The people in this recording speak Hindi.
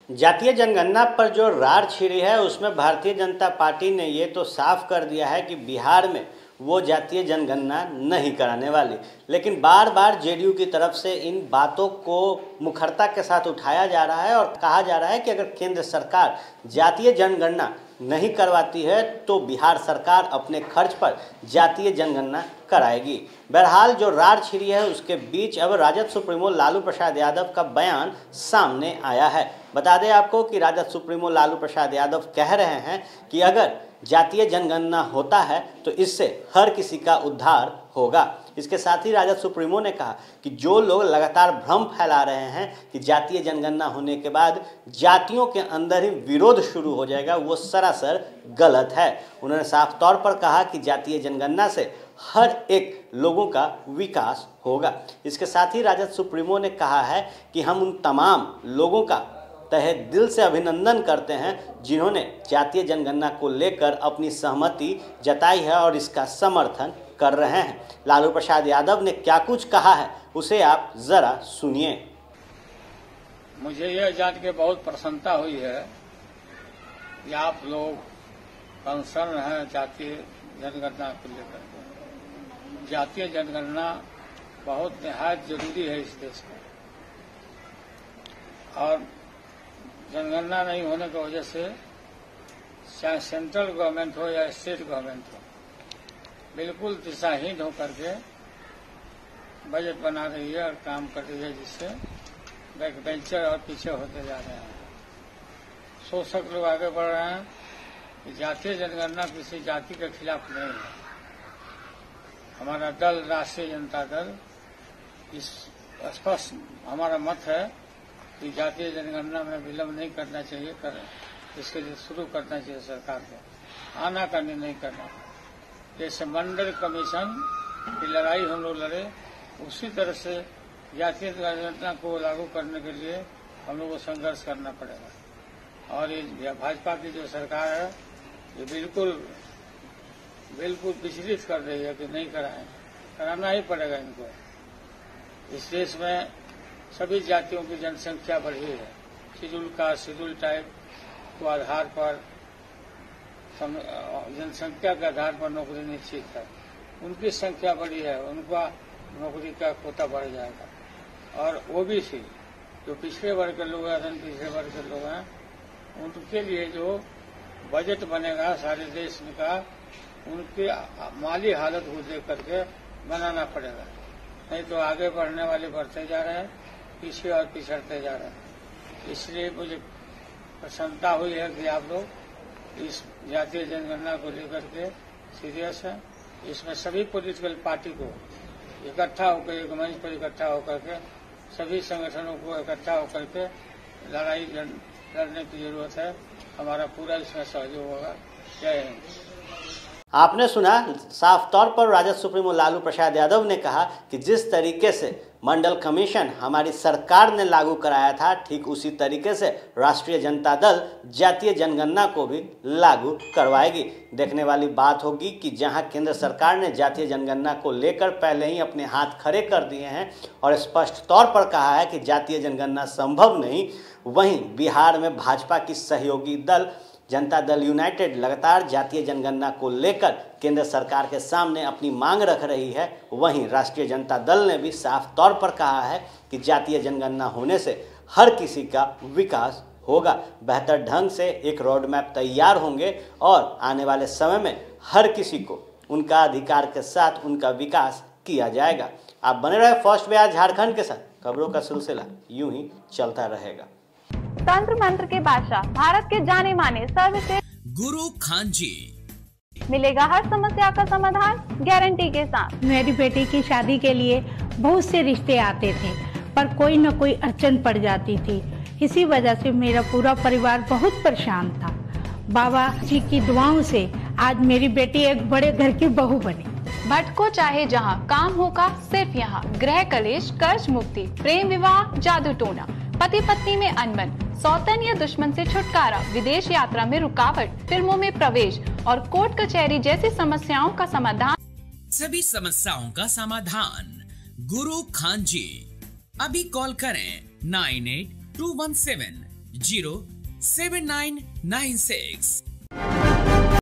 जातीय जनगणना पर जो रार छिड़ी है उसमें भारतीय जनता पार्टी ने ये तो साफ कर दिया है कि बिहार में वो जातीय जनगणना नहीं कराने वाली। लेकिन बार बार जेडीयू की तरफ से इन बातों को मुखरता के साथ उठाया जा रहा है और कहा जा रहा है कि अगर केंद्र सरकार जातीय जनगणना नहीं करवाती है तो बिहार सरकार अपने खर्च पर जातीय जनगणना कराएगी। बहरहाल जो रार छिड़ी है उसके बीच अब राजद सुप्रीमो लालू प्रसाद यादव का बयान सामने आया है। बता दें आपको कि राजद सुप्रीमो लालू प्रसाद यादव कह रहे हैं कि अगर जातीय जनगणना होता है तो इससे हर किसी का उद्धार होगा। इसके साथ ही राजद सुप्रीमो ने कहा कि जो लोग लगातार भ्रम फैला रहे हैं कि जातीय जनगणना होने के बाद जातियों के अंदर ही विरोध शुरू हो जाएगा, वो सरासर गलत है। उन्होंने साफ तौर पर कहा कि जातीय जनगणना से हर एक लोगों का विकास होगा। इसके साथ ही राजद सुप्रीमो ने कहा है कि हम उन तमाम लोगों का तहे दिल से अभिनंदन करते हैं जिन्होंने जातीय जनगणना को लेकर अपनी सहमति जताई है और इसका समर्थन कर रहे हैं। लालू प्रसाद यादव ने क्या कुछ कहा है उसे आप जरा सुनिए। मुझे यह जान के बहुत प्रसन्नता हुई है कि आप लोग कंसर्न हैं जातीय जनगणना को लेकर। जातीय जनगणना बहुत निहायत जरूरी है इस देश में, और जनगणना नहीं होने की वजह से चाहे सेंट्रल गवर्नमेंट हो या स्टेट गवर्नमेंट हो, बिल्कुल दिशाहीन होकर के बजट बना रही है और काम कर रही है, जिससे बैकबेंचर और पीछे होते जा रहे हैं। शोषक लोग आगे बढ़ रहे हैं कि जातीय जनगणना किसी जाति के खिलाफ नहीं है। हमारा दल राष्ट्रीय जनता दल इस स्पष्ट हमारा मत है कि जातीय जनगणना में विलंब नहीं करना चाहिए, इसके लिए शुरू करना चाहिए सरकार को, आनाकानी नहीं करना। जैसे मंडल कमीशन की लड़ाई हम लोग लड़े, उसी तरह से जातीय जनगणना को लागू करने के लिए हम लोग को संघर्ष करना पड़ेगा। और ये भाजपा की जो सरकार है ये बिल्कुल विचलित कर रही है कि नहीं कराएं, कराना ही पड़ेगा इनको। इस देश में सभी जातियों की जनसंख्या बढ़ी है। शेड्यूल कास्ट, शेड्यूल टाइप को आधार पर जनसंख्या के आधार पर नौकरी निश्चित है। उनकी संख्या बढ़ी है, उनका नौकरी का कोटा बढ़ जाएगा। और ओबीसी जो पिछड़े वर्ग के लोग हैं, पिछड़े वर्ग के लोग हैं, उनके लिए जो बजट बनेगा सारे देश का, उनकी माली हालत को देख करके बनाना पड़ेगा। नहीं तो आगे बढ़ने वाले बढ़ते जा रहे हैं, पीछे और पिछड़ते जा रहे हैं। इसलिए मुझे प्रसन्नता हुई है कि आप लोग इस जातीय जनगणना को लेकर के सीरियस हैं। इसमें सभी पॉलिटिकल पार्टी को इकट्ठा होकर, एक मंच पर इकट्ठा होकर के, सभी संगठनों को इकट्ठा होकर के लड़ाई लड़ने की जरूरत है। हमारा पूरा इसमें सहयोग होगा। जय हिंद। आपने सुना, साफ तौर पर राजद सुप्रीमो लालू प्रसाद यादव ने कहा कि जिस तरीके से मंडल कमीशन हमारी सरकार ने लागू कराया था, ठीक उसी तरीके से राष्ट्रीय जनता दल जातीय जनगणना को भी लागू करवाएगी। देखने वाली बात होगी कि जहां केंद्र सरकार ने जातीय जनगणना को लेकर पहले ही अपने हाथ खड़े कर दिए हैं और स्पष्ट तौर पर कहा है कि जातीय जनगणना संभव नहीं, वहीं बिहार में भाजपा की सहयोगी दल जनता दल यूनाइटेड लगातार जातीय जनगणना को लेकर केंद्र सरकार के सामने अपनी मांग रख रही है। वहीं राष्ट्रीय जनता दल ने भी साफ तौर पर कहा है कि जातीय जनगणना होने से हर किसी का विकास होगा, बेहतर ढंग से एक रोड मैप तैयार होंगे और आने वाले समय में हर किसी को उनका अधिकार के साथ उनका विकास किया जाएगा। आप बने रहे फर्स्ट बिहार झारखंड के साथ, खबरों का सिलसिला यूं ही चलता रहेगा। तंत्र मंत्र के बादशाह, भारत के जाने माने सर्वश्रेष्ठ गुरु खान जी, मिलेगा हर समस्या का समाधान गारंटी के साथ। मेरी बेटी की शादी के लिए बहुत से रिश्ते आते थे, पर कोई न कोई अड़चन पड़ जाती थी। इसी वजह से मेरा पूरा परिवार बहुत परेशान था। बाबा जी की दुआओं से आज मेरी बेटी एक बड़े घर की बहू बनी। भटको चाहे जहाँ, काम होगा सिर्फ यहाँ। गृह कलेश, कर्ज मुक्ति, प्रेम विवाह, जादू टोना, पति पत्नी में अनबन, सौतन या दुश्मन से छुटकारा, विदेश यात्रा में रुकावट, फिल्मों में प्रवेश और कोर्ट कचहरी जैसी समस्याओं का समाधान। सभी समस्याओं का समाधान गुरु खान जी। अभी कॉल करें 9821 07996।